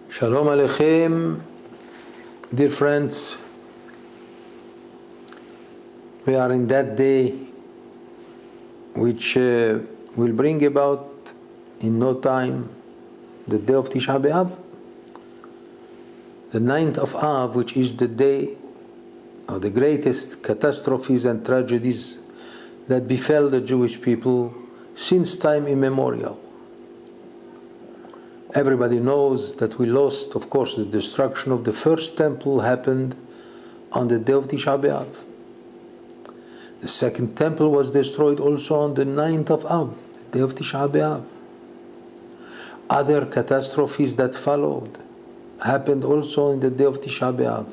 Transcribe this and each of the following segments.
Shalom Aleichem, dear friends. We are in that day which will bring about in no time the day of Tisha BeAv, the 9th of Av, which is the day of the greatest catastrophes and tragedies that befell the Jewish people since time immemorial. Everybody knows that we lost, of course, the destruction of the first temple happened on the day of Tisha BeAv. The second temple was destroyed also on the 9th of Av, the day of Tisha BeAv. Other catastrophes that followed happened also in the day of Tisha BeAv.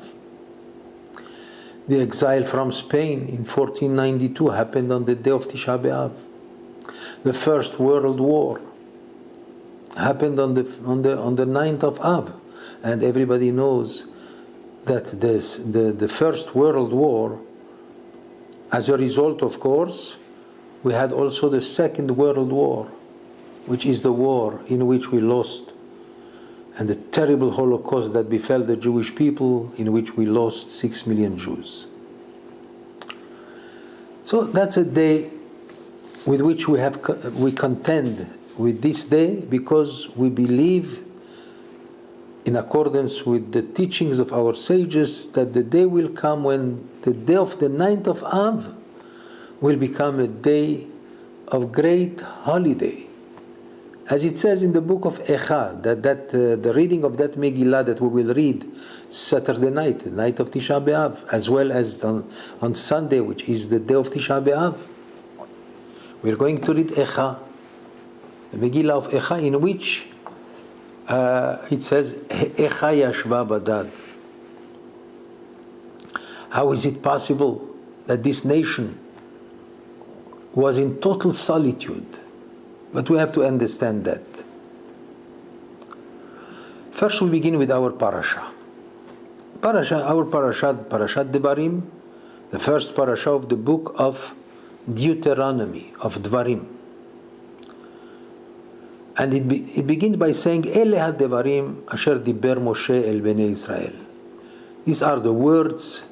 The exile from Spain in 1492 happened on the day of Tisha BeAv. The First World War happened on the 9th of Av, and everybody knows that the First World War, as a result, of course, we had also the Second World War, which is the war in which we lost, and the terrible Holocaust that befell the Jewish people, in which we lost 6 million Jews. So that's a day with which we contend with this day, because we believe, in accordance with the teachings of our sages, that the day will come when the day of the 9th of Av will become a day of great holiday. As it says in the book of Echa, that the reading of that Megillah that we will read Saturday night, the night of Tisha BeAv, as well as on Sunday, which is the day of Tisha BeAv, we're going to read Echa, the Megillah of Echa, in which it says, Echa yashva badad. How is it possible that this nation was in total solitude? But we have to understand that. First we begin with our Parashat, Parashat Devarim, the first Parashat of the book of Deuteronomy, of Devarim. And it begins by saying, Ele ha-Devarim asher diber Moshe el Bnei Israel. These are the words,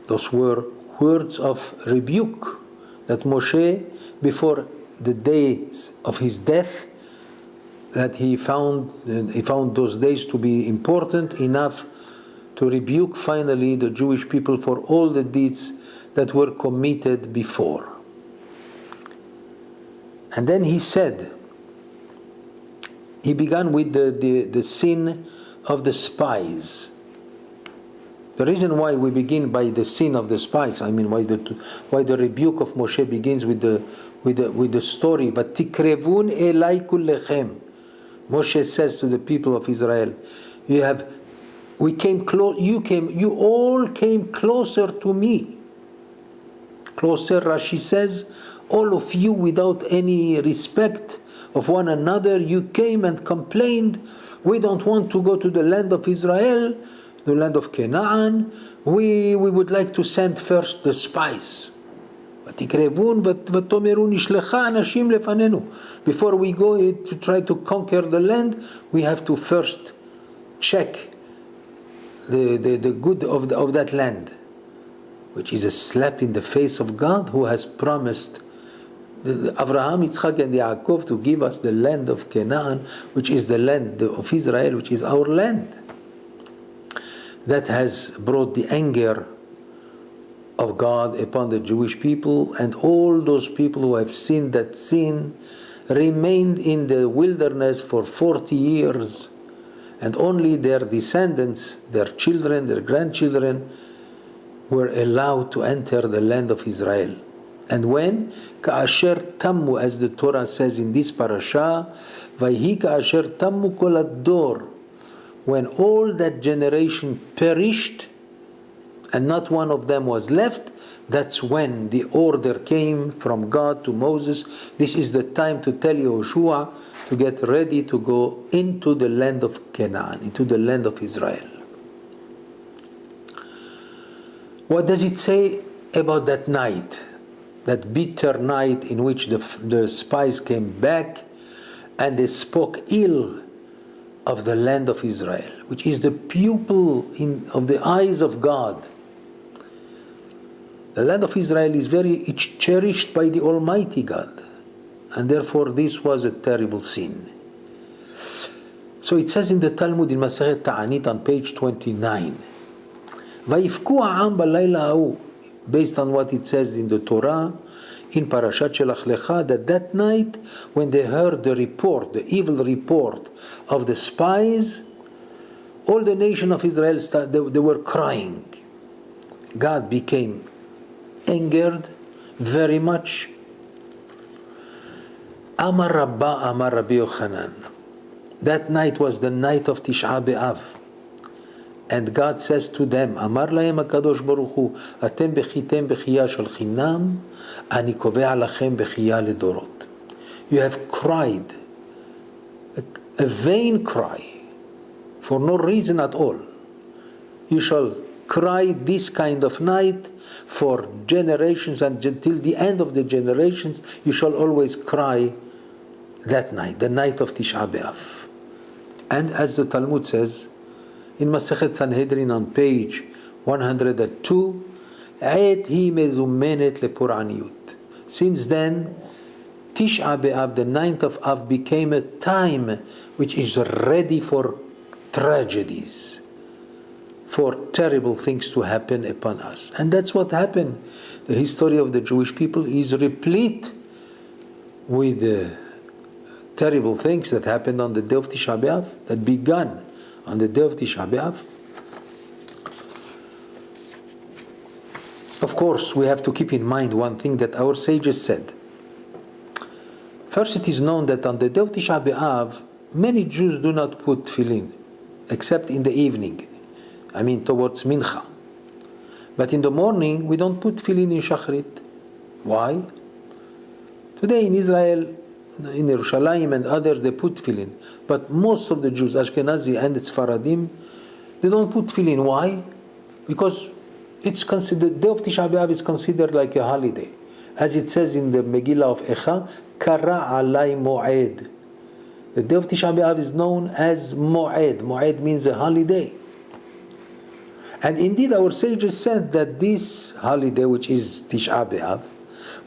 those were words of rebuke that Moshe, before the days of his death, that he found those days to be important enough to rebuke finally the Jewish people for all the deeds that were committed before. And then he said, he began with the sin of the spies. The reason why we begin by the sin of the spies, I mean why the rebuke of Moshe begins with the story. But tikrevun elai kullechem. Moshe says to the people of Israel, you all came closer to me. Closer, Rashi says, all of you without any respect of one another, you came and complained, we don't want to go to the land of Israel, the land of Canaan, we would like to send first the spies. Before we go to try to conquer the land, we have to first check the good of that land, which is a slap in the face of God, who has promised Avraham, Yitzchak, and Yaakov to give us the land of Canaan, which is the land of Israel, which is our land. That has brought the anger of God upon the Jewish people, and all those people who have sinned that sin remained in the wilderness for 40 years, and only their descendants, their children, their grandchildren, were allowed to enter the land of Israel. And when? Ka'asher tammu, as the Torah says in this parasha, Vayhi ka'asher tammu kol ad-dor, when all that generation perished and not one of them was left, that's when the order came from God to Moses, this is the time to tell Yehoshua to get ready to go into the land of Canaan, into the land of Israel. What does it say about that night? That bitter night in which the spies came back and they spoke ill of the land of Israel, which is the pupil of the eyes of God. The land of Israel it's cherished by the Almighty God, and therefore this was a terrible sin. So it says in the Talmud in Masechet Ta'anit on page 29, "Vayifku ha'am b'layla ha'u," based on what it says in the Torah, in Parashat Shelach Lecha, that night when they heard the report, the evil report of the spies, all the nation of Israel they were crying. God became angered very much. Amar Rabba Amar Rabbi Yochanan. That night was the night of Tisha BeAv. And God says to them, Amar lahem HaKadosh Baruch Hu, Atem bechitem bechiya shel chinam, ani kovea lachem bechiya ledorot. You have cried, a vain cry, for no reason at all. You shall cry this kind of night for generations, and until the end of the generations, you shall always cry that night, the night of Tisha BeAv. And as the Talmud says, in Masechet Sanhedrin on page 102, "Ait hi mezumenet lepur'aniyut." Since then, Tisha BeAv, the 9th of Av, became a time which is ready for tragedies, for terrible things to happen upon us. And that's what happened. The history of the Jewish people is replete with terrible things that happened on the day of Tisha BeAv, that began on the day of Tisha BeAv. Of course, we have to keep in mind one thing that our sages said. First, it is known that on the day of Tisha BeAv, many Jews do not put tefillin, except in the evening, towards Mincha. But in the morning, we don't put tefillin in Shachrit. Why? Today in Israel, in Yerushalayim and others, they put tefillin. But most of the Jews, Ashkenazi and Sfaradim, they don't put tefillin. Why? Because it's considered, the day of Tisha BeAv is considered like a holiday. As it says in the Megillah of Echa, Kara alai mo'ed. The day of Tisha BeAv is known as Mo'ed. Mo'ed means a holiday. And indeed our sages said that this holiday, which is Tisha BeAv,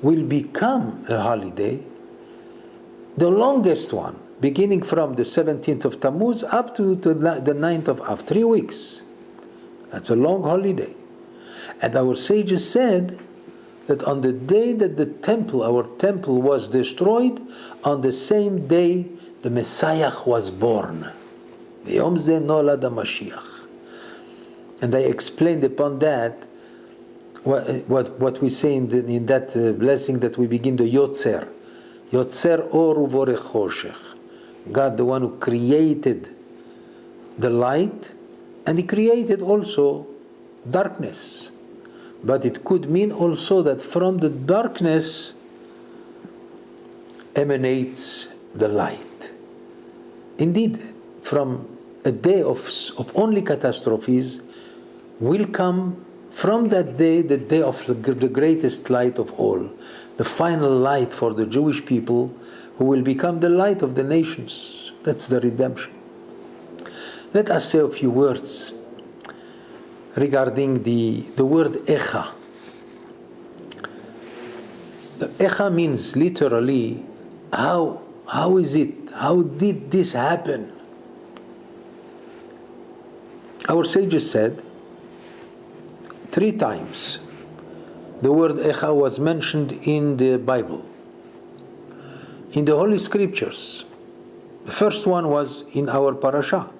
will become a holiday, the longest one, beginning from the 17th of Tammuz up to the 9th of Av, 3 weeks. That's a long holiday. And our sages said that on the day that our temple was destroyed, on the same day the Messiah was born. B'yom zeh nolad HaMashiach. And I explained upon that what we say in that blessing that we begin, the Yotzer. Yotzer or uvorech choshech. God, the one who created the light, and He created also darkness. But it could mean also that from the darkness emanates the light. Indeed, from a day of only catastrophes will come from that day, the day of the greatest light of all, the final light for the Jewish people, who will become the light of the nations. That's the redemption. Let us say a few words regarding the word Echa. The Echa means literally, how is it? How did this happen? Our sages said 3 times the word Echa was mentioned in the Bible, in the Holy Scriptures. The first one was in our Parashat,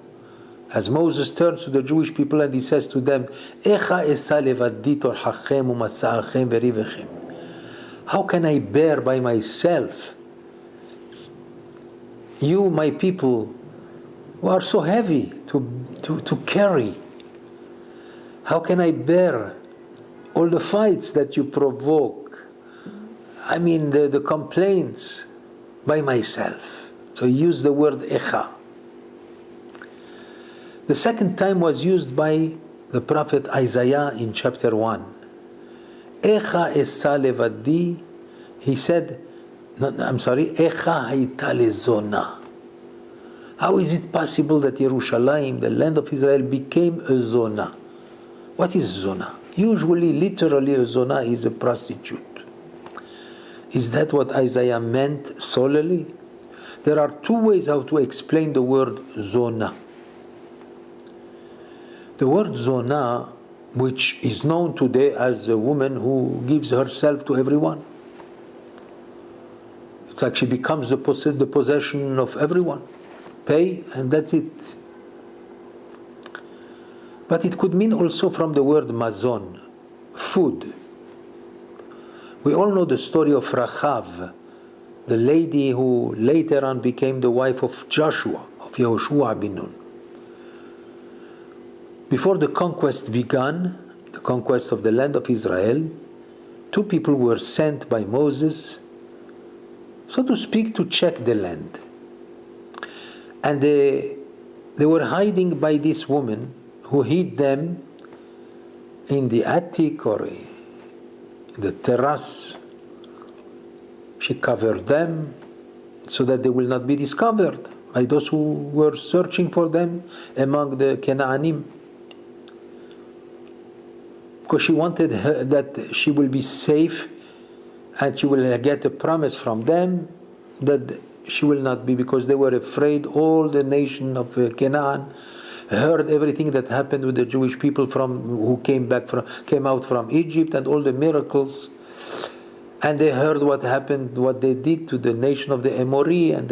as Moses turns to the Jewish people and he says to them, Echa esa levadi torchachem umasa'achem verivechem. How can I bear by myself you, my people, who are so heavy to carry? How can I bear all the fights that you provoke? The complaints by myself. So use the word Echa. The second time was used by the prophet Isaiah in chapter 1. Echa esa levadi. He said, Echa hayta lezona. How is it possible that Yerushalayim, the land of Israel, became a zona? What is zona? Usually, literally, a zona is a prostitute. Is that what Isaiah meant solely? There are two ways how to explain the word zona. The word zona, which is known today as a woman who gives herself to everyone. It's like she becomes the possession of everyone. Pay and that's it. But it could mean also from the word mazon, food. We all know the story of Rachav, the lady who later on became the wife of Joshua, of Yehoshua bin Nun. Before the conquest began, the conquest of the land of Israel, two people were sent by Moses, so to speak, to check the land. And they were hiding by this woman who hid them in the attic or the terrace. She covered them so that they will not be discovered by those who were searching for them among the Canaanim. Because she wanted that she will be safe and she will get a promise from them that she will not be, because they were afraid. All the nation of Canaan heard everything that happened with the Jewish people who came out from Egypt, and all the miracles, and they heard what happened, what they did to the nation of the Amori and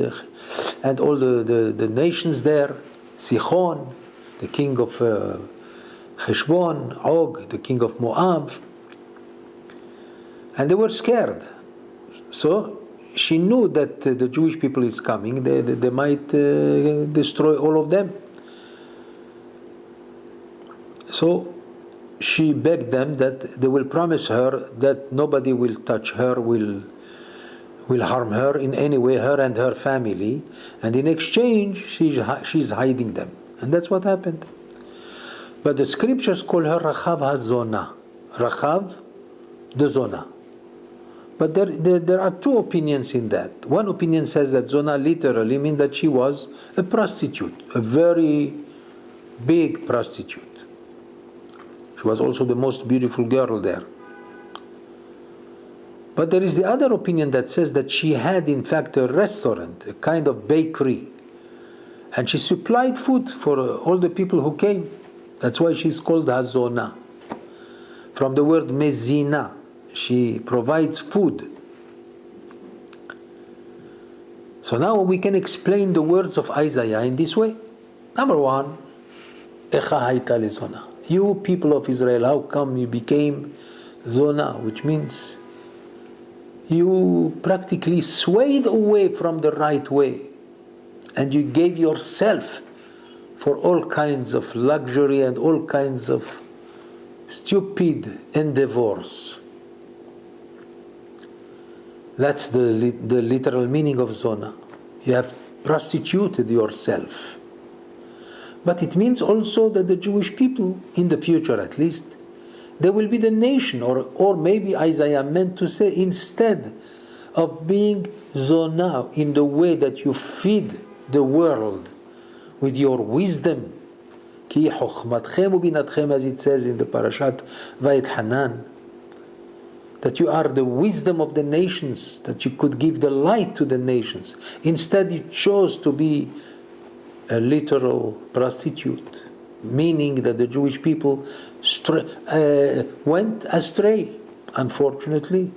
all the nations there, Sichon, the king of Heshbon, Og, the king of Moab, and they were scared. So she knew that the Jewish people is coming. They might destroy all of them. So she begged them that they will promise her that nobody will touch her, will harm her in any way, her and her family, and in exchange she's hiding them. And that's what happened. But the scriptures call her Rachav HaZona, Rachav the Zona. But there are two opinions in that. One opinion says that Zona literally means that she was a prostitute, a very big prostitute. She was also the most beautiful girl there. But there is the other opinion that says that she had in fact a restaurant, a kind of bakery, and she supplied food for all the people who came. That's why she's called Hazona. From the word mezina, she provides food. So now we can explain the words of Isaiah in this way. Number one, Echa hayta lezona. You people of Israel, how come you became zona, which means you practically swayed away from the right way, and you gave yourself for all kinds of luxury and all kinds of stupid endeavors. That's the literal meaning of zona. You have prostituted yourself. But it means also that the Jewish people, in the future at least, they will be the nation, or maybe Isaiah meant to say, instead of being zona in the way that you feed the world with your wisdom, ki chokhmatchem ubinatchem, as it says in the Parashat Vayet Hanan, that you are the wisdom of the nations, that you could give the light to the nations. Instead, you chose to be a literal prostitute, meaning that the Jewish people went astray, unfortunately,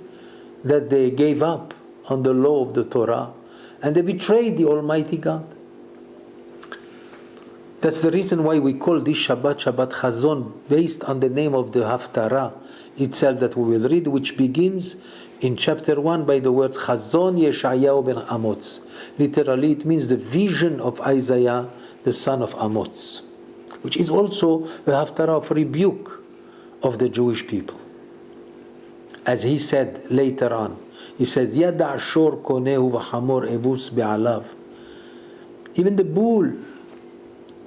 that they gave up on the law of the Torah, and they betrayed the Almighty God. That's the reason why we call this Shabbat Shabbat Chazon, based on the name of the Haftarah itself that we will read, which begins in chapter 1 by the words Chazon Yeshayahu ben Amoz. Literally it means the vision of Isaiah, the son of Amoz, which is also a Haftarah of rebuke of the Jewish people. As he said later on, he says, Yada Shor Konehu v'Hamor Evus be'alav. Even the bull,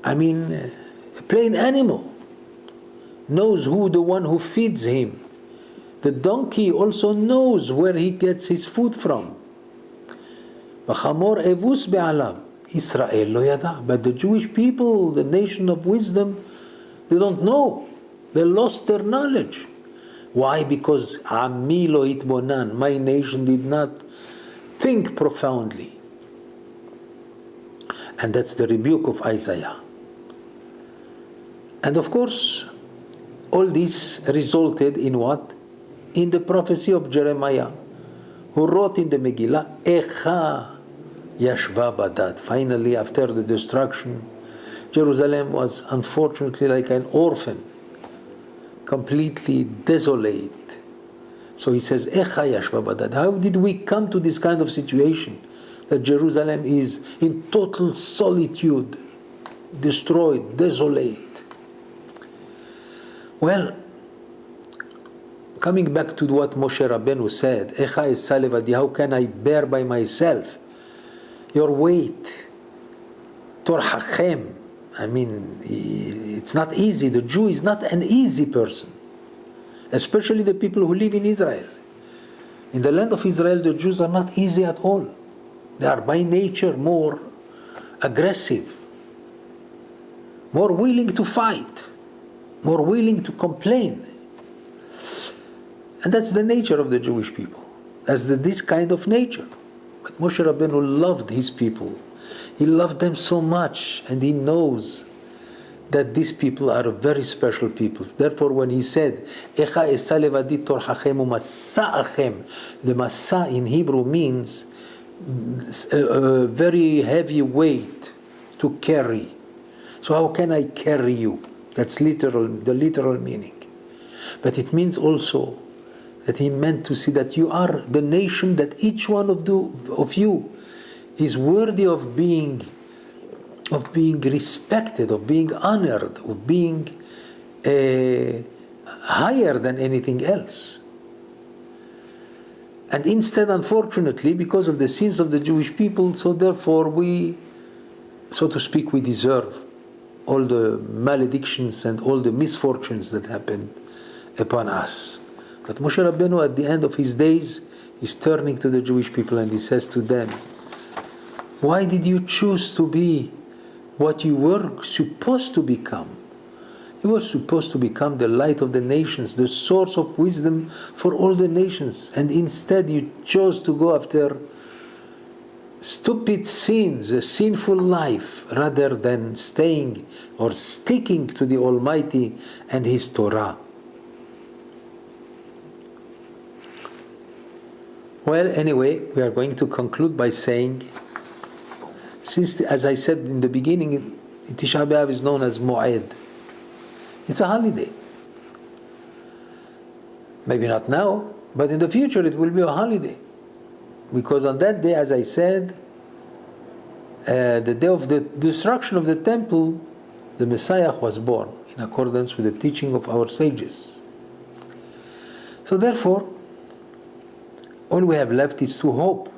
a plain animal, knows who the one who feeds him. The donkey also knows where he gets his food from. V'Hamor Evus be'alav. Israel lo yada. But the Jewish people, the nation of wisdom, they don't know. They lost their knowledge. Why? Because Ami lo itbonan, my nation did not think profoundly. And that's the rebuke of Isaiah. And of course, all this resulted in what? In the prophecy of Jeremiah, who wrote in the Megillah, Echa Yashva Badad. Finally, after the destruction, Jerusalem was unfortunately like an orphan, completely desolate. So he says, Echa Yashva Badad. How did we come to this kind of situation? That Jerusalem is in total solitude, destroyed, desolate. Well, coming back to what Moshe Rabbeinu said, Echa Esa levadi, how can I bear by myself your weight? Torhachem. I mean, it's not easy. The Jew is not an easy person, especially the people who live in Israel. In the land of Israel, the Jews are not easy at all. They are by nature more aggressive, more willing to fight, more willing to complain. And that's the nature of the Jewish people. That's this kind of nature. But Moshe Rabbeinu loved his people. He loved them so much, and he knows that these people are a very special people. Therefore, when he said, Echa esa levadi torhachem umasa'achem, the masa in Hebrew means a very heavy weight to carry. So how can I carry you? That's literal, the literal meaning. But it means also that he meant to see that you are the nation, that each one of you is worthy of being respected, of being honored, of being higher than anything else. And instead, unfortunately, because of the sins of the Jewish people, so therefore we, so to speak, we deserve all the maledictions and all the misfortunes that happened upon us. But Moshe Rabbeinu, at the end of his days, is turning to the Jewish people and he says to them, why did you choose to be what you were supposed to become? You were supposed to become the light of the nations, the source of wisdom for all the nations. And instead you chose to go after stupid sins, a sinful life, rather than staying or sticking to the Almighty and His Torah. Well, anyway, we are going to conclude by saying, since, as I said in the beginning, Tisha BeAv is known as Mo'ed. It's a holiday. Maybe not now, but in the future it will be a holiday. Because on that day, as I said, the day of the destruction of the temple, the Messiah was born in accordance with the teaching of our sages. So therefore, all we have left is to hope,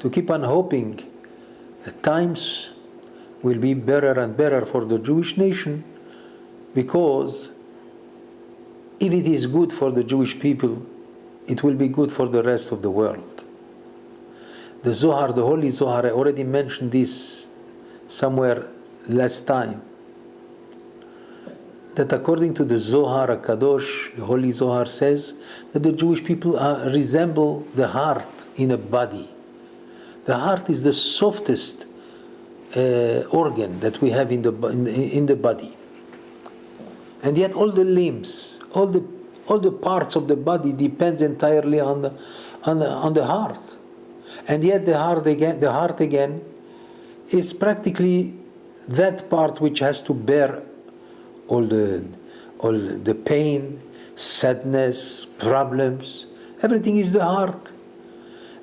to keep on hoping that times will be better and better for the Jewish nation, because if it is good for the Jewish people, it will be good for the rest of the world. The Zohar, the Holy Zohar, I already mentioned this somewhere last time, that according to the Zohar HaKadosh, the Holy Zohar says that the Jewish people resemble the heart in a body. The heart is the softest organ that we have in the body. And yet all the limbs, all the parts of the body depend entirely on the heart. And yet the heart again is practically that part which has to bear all the pain, sadness, problems. Everything is the heart.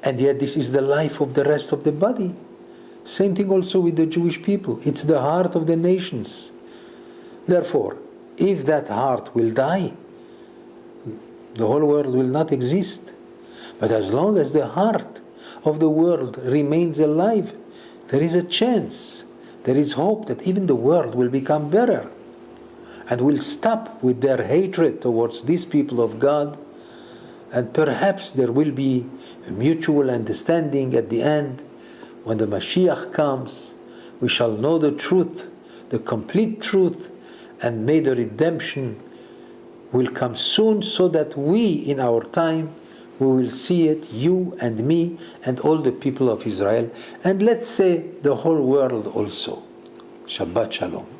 And yet this is the life of the rest of the body. Same thing also with the Jewish people. It's the heart of the nations. Therefore, if that heart will die, the whole world will not exist. But as long as the heart of the world remains alive, there is a chance, there is hope that even the world will become better and will stop with their hatred towards these people of God, and perhaps there will be a mutual understanding at the end, when the Mashiach comes, we shall know the truth, the complete truth, and may the redemption will come soon, so that we, in our time, we will see it, you and me and all the people of Israel, and let's say the whole world also. Shabbat Shalom.